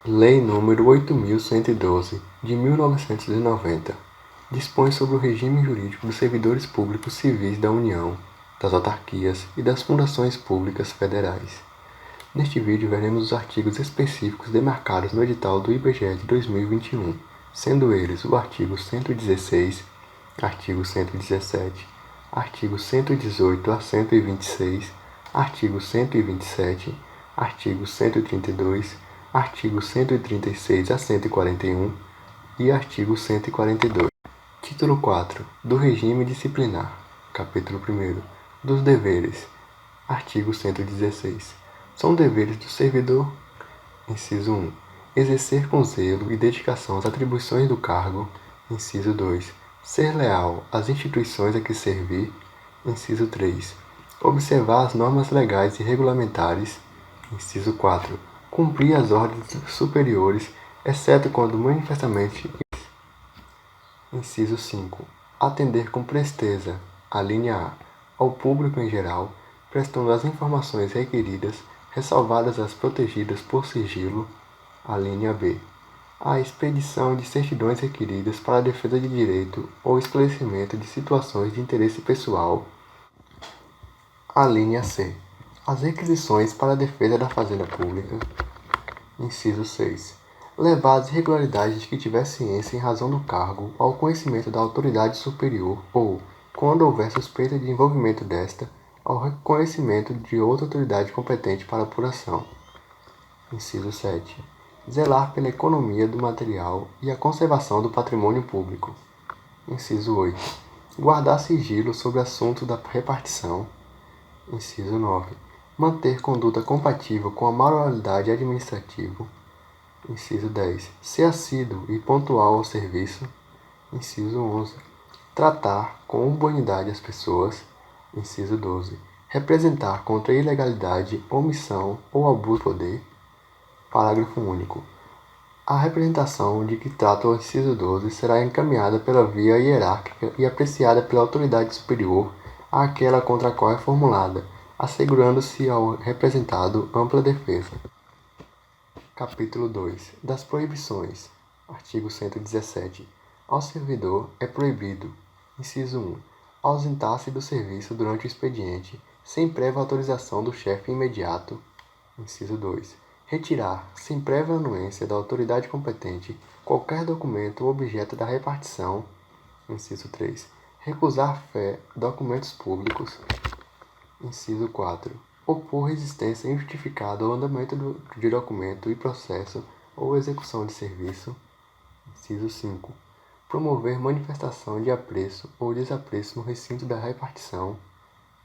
Lei nº 8.112, de 1990, dispõe sobre o regime jurídico dos servidores públicos civis da União, das autarquias e das fundações públicas federais. Neste vídeo veremos os artigos específicos demarcados no edital do IBGE de 2021, sendo eles o artigo 116, artigo 117, artigo 118 a 126, artigo 127, artigo 132, artigo 136 a 141 e artigo 142. Título 4. Do regime disciplinar. Capítulo 1. Dos deveres. Artigo 116. São deveres do servidor. Inciso 1. Exercer com zelo e dedicação as atribuições do cargo. Inciso 2. Ser leal às instituições a que servir. Inciso 3. Observar as normas legais e regulamentares. Inciso 4. Cumprir as ordens superiores, exceto quando manifestamente. Inciso 5. Atender com presteza, a linha A, ao público em geral, prestando as informações requeridas, ressalvadas as protegidas por sigilo, a linha B, a expedição de certidões requeridas para a defesa de direito ou esclarecimento de situações de interesse pessoal, a linha C, as requisições para a defesa da fazenda pública. Inciso 6. Levar as irregularidades de que tiver ciência em razão do cargo ao conhecimento da autoridade superior ou, quando houver suspeita de envolvimento desta, ao reconhecimento de outra autoridade competente para apuração. Inciso 7. Zelar pela economia do material e a conservação do patrimônio público. Inciso 8. Guardar sigilo sobre assuntos da repartição. Inciso 9. Manter conduta compatível com a moralidade administrativa. Inciso 10. Ser assíduo e pontual ao serviço. Inciso 11. Tratar com urbanidade as pessoas. Inciso 12. Representar contra a ilegalidade, omissão ou abuso de poder. Parágrafo único. A representação de que trata o inciso 12 será encaminhada pela via hierárquica e apreciada pela autoridade superior àquela contra a qual é formulada, assegurando-se ao representado ampla defesa. Capítulo 2. Das proibições. Artigo 117. Ao servidor é proibido: inciso 1. Ausentar-se do serviço durante o expediente, sem prévia autorização do chefe imediato. Inciso 2. Retirar, sem prévia anuência da autoridade competente, qualquer documento ou objeto da repartição. Inciso 3. Recusar fé, documentos públicos. Inciso 4. Opor resistência injustificada ao andamento de documento e processo ou execução de serviço. Inciso 5. Promover manifestação de apreço ou desapreço no recinto da repartição.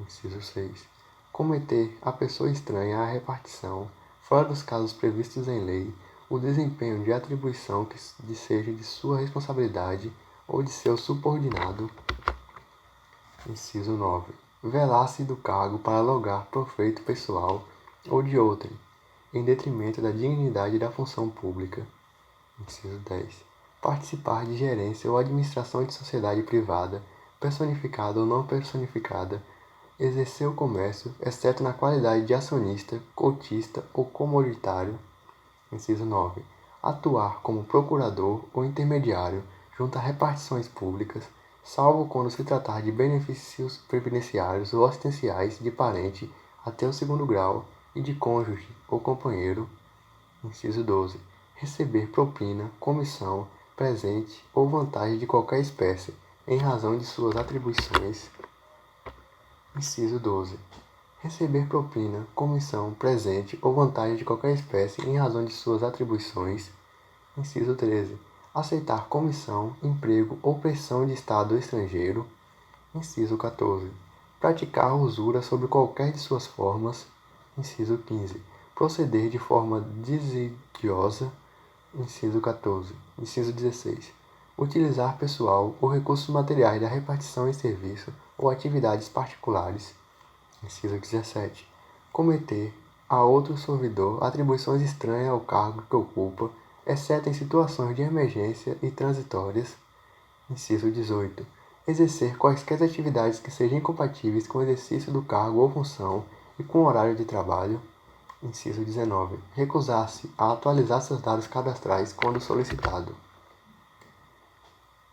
Inciso 6. Cometer a pessoa estranha à repartição, fora dos casos previstos em lei, o desempenho de atribuição que seja de sua responsabilidade ou de seu subordinado. Inciso 9. Velar-se do cargo para lograr proveito pessoal ou de outrem, em detrimento da dignidade da função pública. Inciso 10. Participar de gerência ou administração de sociedade privada, personificada ou não personificada, exercer o comércio, exceto na qualidade de acionista, cotista ou comoditário. Inciso 9. Atuar como procurador ou intermediário junto a repartições públicas, salvo quando se tratar de benefícios previdenciários ou assistenciais de parente até o 2º grau e de cônjuge ou companheiro. Inciso 12. Receber propina, comissão, presente ou vantagem de qualquer espécie, em razão de suas atribuições. Inciso 12. Receber propina, comissão, presente ou vantagem de qualquer espécie em razão de suas atribuições. Inciso 13. Aceitar comissão, emprego ou pressão de Estado estrangeiro. Inciso 14. Praticar usura sobre qualquer de suas formas. Inciso 15. Proceder de forma desidiosa. Inciso 14. Inciso 16. Utilizar pessoal ou recursos materiais da repartição em serviço ou atividades particulares. Inciso 17. Cometer a outro servidor atribuições estranhas ao cargo que ocupa, exceto em situações de emergência e transitórias. Inciso 18. Exercer quaisquer atividades que sejam incompatíveis com o exercício do cargo ou função e com o horário de trabalho. Inciso 19. Recusar-se a atualizar seus dados cadastrais quando solicitado.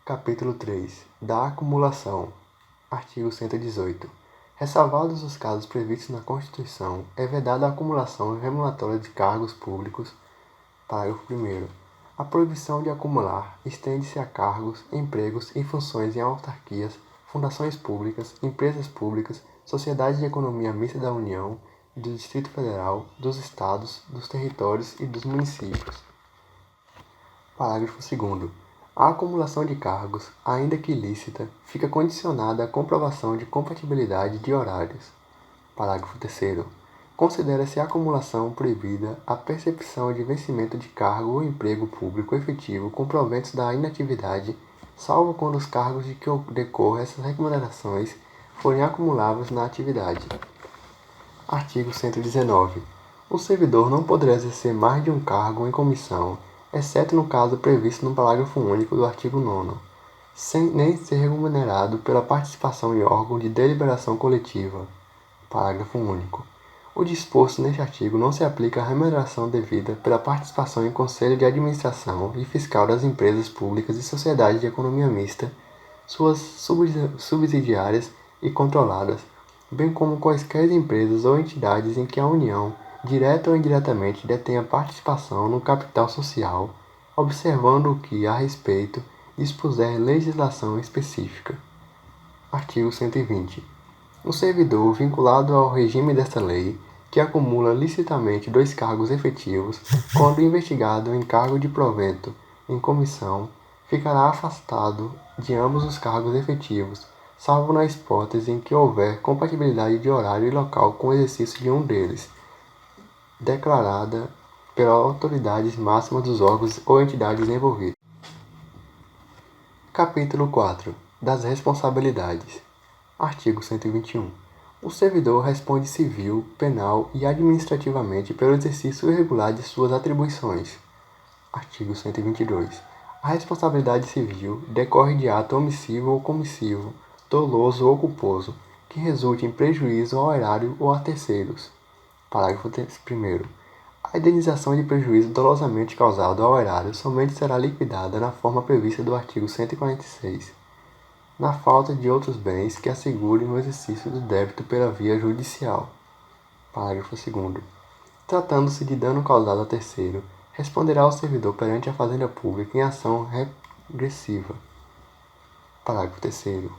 Capítulo 3. Da acumulação. Artigo 118. Ressalvados os casos previstos na Constituição, é vedada a acumulação remuneratória de cargos públicos. Parágrafo 1º. A proibição de acumular estende-se a cargos, empregos e funções em autarquias, fundações públicas, empresas públicas, sociedades de economia mista da União, do Distrito Federal, dos Estados, dos territórios e dos municípios. Parágrafo 2º. A acumulação de cargos, ainda que ilícita, fica condicionada à comprovação de compatibilidade de horários. Parágrafo 3º. Considera-se acumulação proibida a percepção de vencimento de cargo ou emprego público efetivo com proventos da inatividade, salvo quando os cargos de que decorram essas remunerações forem acumuláveis na atividade. Artigo 119. O servidor não poderá exercer mais de um cargo em comissão, exceto no caso previsto no parágrafo único do artigo 9º, nem ser remunerado pela participação em órgão de deliberação coletiva. Parágrafo único. O disposto neste artigo não se aplica à remuneração devida pela participação em conselho de administração e fiscal das empresas públicas e sociedades de economia mista, suas subsidiárias e controladas, bem como quaisquer empresas ou entidades em que a União, direta ou indiretamente, detenha participação no capital social, observando o que, a respeito, dispuser legislação específica. Artigo 120. O servidor vinculado ao regime desta lei, que acumula licitamente 2 cargos efetivos, quando investigado em cargo de provento em comissão, ficará afastado de ambos os cargos efetivos, salvo na hipótese em que houver compatibilidade de horário e local com o exercício de um deles, declarada pelas autoridades máximas dos órgãos ou entidades envolvidas. Capítulo 4. Das responsabilidades. Artigo 121. O servidor responde civil, penal e administrativamente pelo exercício irregular de suas atribuições. Artigo 122. A responsabilidade civil decorre de ato omissivo ou comissivo, doloso ou culposo, que resulte em prejuízo ao erário ou a terceiros. Parágrafo 1º. A indenização de prejuízo dolosamente causado ao erário somente será liquidada na forma prevista do artigo 146, na falta de outros bens que assegurem o exercício do débito pela via judicial. Parágrafo 2º. Tratando-se de dano causado a terceiro, responderá o servidor perante a Fazenda Pública em ação regressiva. Parágrafo 3º.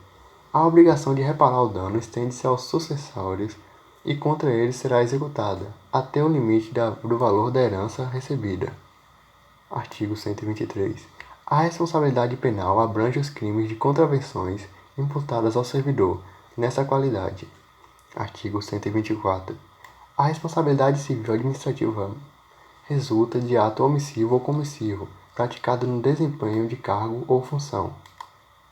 A obrigação de reparar o dano estende-se aos sucessórios e contra eles será executada, até o limite do valor da herança recebida. Artigo 123. A responsabilidade penal abrange os crimes de contravenções imputadas ao servidor, nessa qualidade. Artigo 124. A responsabilidade civil administrativa resulta de ato omissivo ou comissivo, praticado no desempenho de cargo ou função.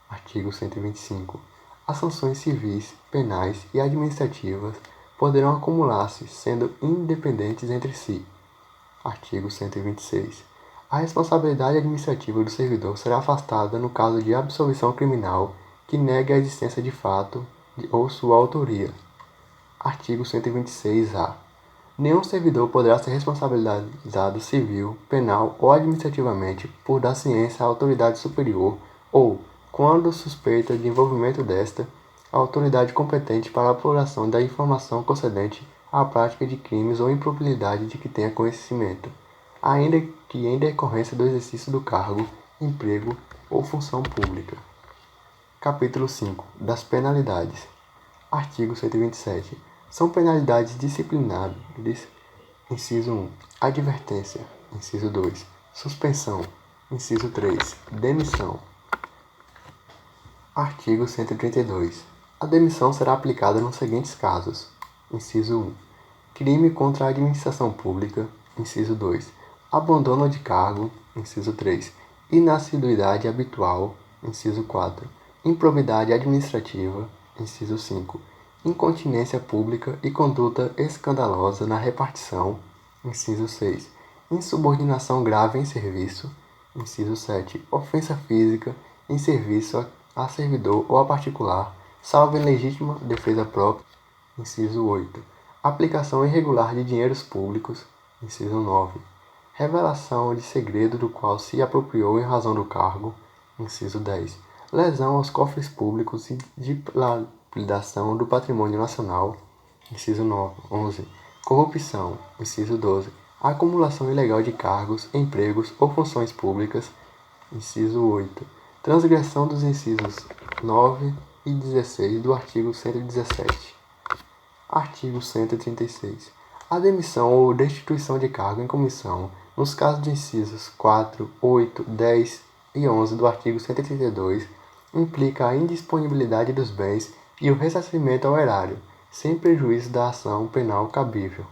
Artigo 125. As sanções civis, penais e administrativas poderão acumular-se, sendo independentes entre si. Artigo 126. A responsabilidade administrativa do servidor será afastada no caso de absolvição criminal que negue a existência de fato ou sua autoria. Artigo 126-A. Nenhum servidor poderá ser responsabilizado civil, penal ou administrativamente por dar ciência à autoridade superior ou, quando suspeita de envolvimento desta, a autoridade competente para a apuração da informação concedente à prática de crimes ou improbidade de que tenha conhecimento, ainda que em decorrência do exercício do cargo, emprego ou função pública. Capítulo 5. Das penalidades. Artigo 127. São penalidades disciplinares. Inciso 1. Advertência. Inciso 2. Suspensão. Inciso 3. Demissão. Artigo 132. A demissão será aplicada nos seguintes casos. Inciso 1. Crime contra a administração pública. Inciso 2. Abandono de cargo. Inciso 3. Inassiduidade habitual. Inciso 4. Improbidade administrativa. Inciso 5. Incontinência pública e conduta escandalosa na repartição. Inciso 6. Insubordinação grave em serviço. Inciso 7. Ofensa física em serviço a servidor ou a particular, salvo em legítima defesa própria. Inciso 8. Aplicação irregular de dinheiros públicos. Inciso 9. Revelação de segredo do qual se apropriou em razão do cargo. Inciso 10. Lesão aos cofres públicos e dilapidação do patrimônio nacional. Inciso 11. Corrupção. Inciso 12. Acumulação ilegal de cargos, empregos ou funções públicas. Inciso 8. Transgressão dos incisos 9 e 16 do artigo 117. Artigo 136. A demissão ou destituição de cargo em comissão, nos casos de incisos 4, 8, 10 e 11 do artigo 132, implica a indisponibilidade dos bens e o ressarcimento ao erário, sem prejuízo da ação penal cabível.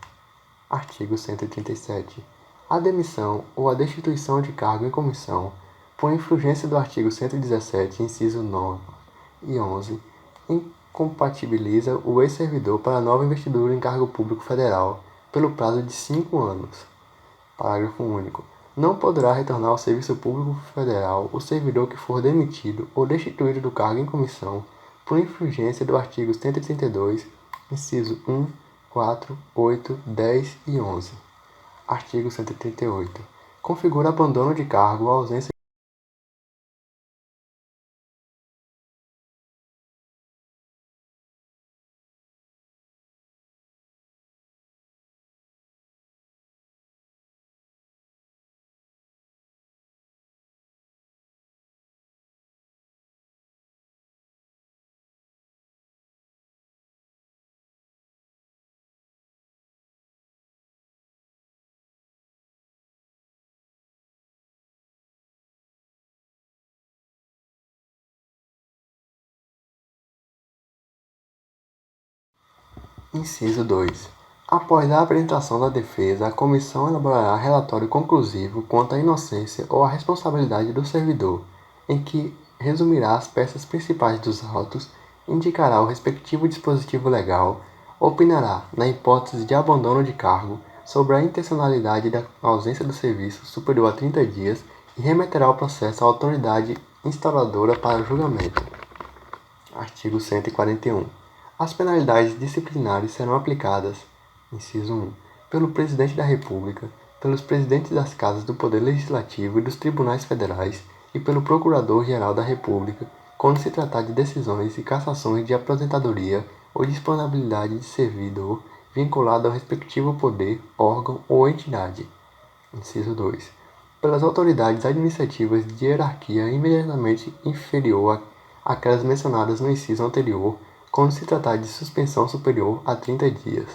Artigo 137. A demissão ou a destituição de cargo em comissão, por infringência do artigo 117, inciso 9 e 11, incompatibiliza o ex-servidor para nova investidura em cargo público federal pelo prazo de 5 anos. Parágrafo único. Não poderá retornar ao serviço público federal o servidor que for demitido ou destituído do cargo em comissão por infringência do artigo 132, inciso 1, 4, 8, 10 e 11. Artigo 138. Configura abandono de cargo ou ausência. Inciso 2. Após a apresentação da defesa, a comissão elaborará relatório conclusivo quanto à inocência ou à responsabilidade do servidor, em que resumirá as peças principais dos autos, indicará o respectivo dispositivo legal, opinará, na hipótese de abandono de cargo, sobre a intencionalidade da ausência do serviço superior a 30 dias e remeterá o processo à autoridade instauradora para julgamento. Artigo 141. As penalidades disciplinares serão aplicadas, inciso 1, pelo Presidente da República, pelos presidentes das Casas do Poder Legislativo e dos Tribunais Federais e pelo Procurador-Geral da República, quando se tratar de decisões e cassações de aposentadoria ou disponibilidade de servidor vinculado ao respectivo poder, órgão ou entidade. Inciso 2. Pelas autoridades administrativas de hierarquia imediatamente inferior àquelas mencionadas no inciso anterior, quando se tratar de suspensão superior a 30 dias.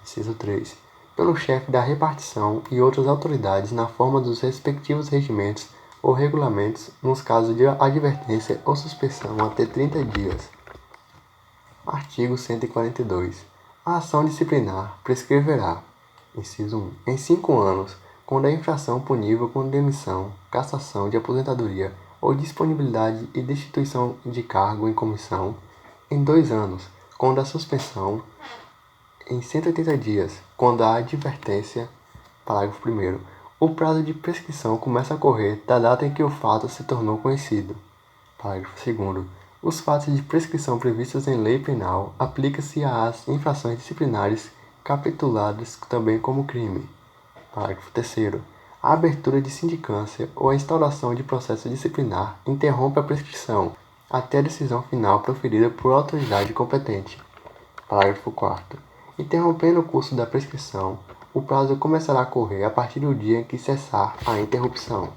Inciso 3. Pelo chefe da repartição e outras autoridades na forma dos respectivos regimentos ou regulamentos, nos casos de advertência ou suspensão até 30 dias. Artigo 142. A ação disciplinar prescreverá, inciso 1, em 5 anos, quando a infração punível com demissão, cassação de aposentadoria ou disponibilidade e destituição de cargo em comissão, em 2 anos, quando a suspensão, em 180 dias, quando a advertência. Parágrafo 1º. O prazo de prescrição começa a correr da data em que o fato se tornou conhecido. Parágrafo 2º. Os fatos de prescrição previstos em lei penal aplicam-se às infrações disciplinares capituladas também como crime. Parágrafo 3º. A abertura de sindicância ou a instauração de processo disciplinar interrompe a prescrição até a decisão final proferida por autoridade competente. Parágrafo 4º. Interrompendo o curso da prescrição, o prazo começará a correr a partir do dia em que cessar a interrupção.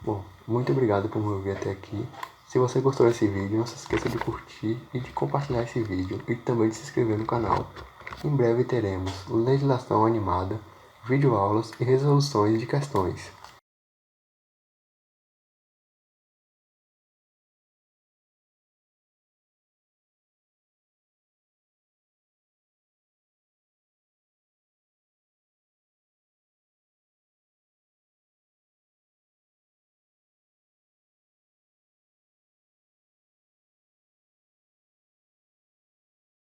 Bom, muito obrigado por me ouvir até aqui. Se você gostou desse vídeo, não se esqueça de curtir e de compartilhar esse vídeo e também de se inscrever no canal. Em breve teremos legislação animada, videoaulas e resoluções de questões.